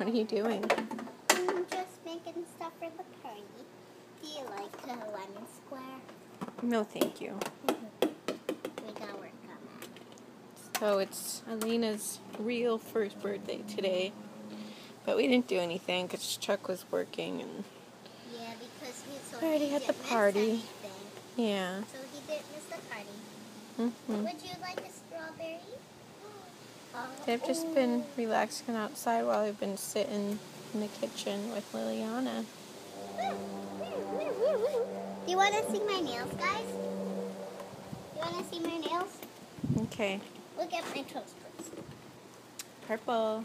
What are you doing? I'm just making stuff for the party. Do you like a lemon square? No, thank you. We gotta work on that. So it's Elena's real first birthday today. But we didn't do anything because Chuck was working and Yeah, because already at the party. Yeah. So he didn't miss the party. Mm-hmm. Would you like a strawberry? They've just been relaxing outside while I've been sitting in the kitchen with Liliana. Do you want to see my nails, guys? Do you want to see my nails? Okay. Look at my toes first. Purple.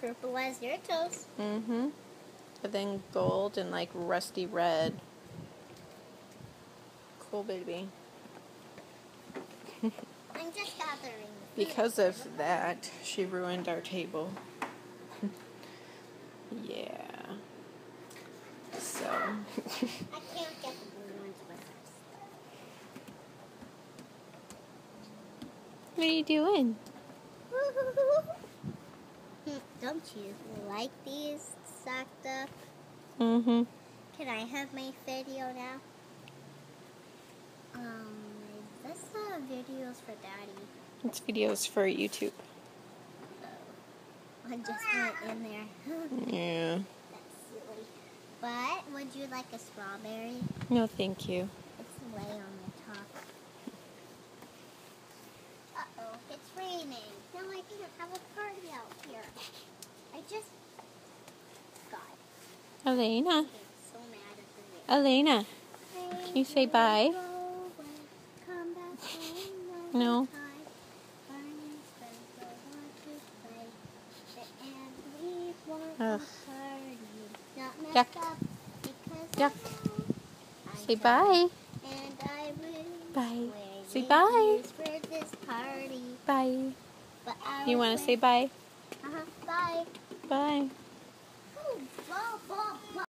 Purple as your toes. Mm-hmm. But then gold and like rusty red. Cool, baby. I'm just gathering. Because of that, she ruined our table. Yeah. So. I can't get the blue ones with us. What are you doing? Don't you like these stacked up? Mm-hmm. Can I have my video now? Is this videos for Daddy? It's videos for YouTube. I just went in there. Yeah. That's silly. But would you like a strawberry? No, thank you. It's way on the top. Uh-oh, it's raining. Now I can't have a party out here. I just got Elena. I'm so mad at the rain. Elena. Can you say bye? No. Ugh. Yuck. Yuck. Say bye. Bye. Say bye. Bye. You want to say bye? Bye. Bye.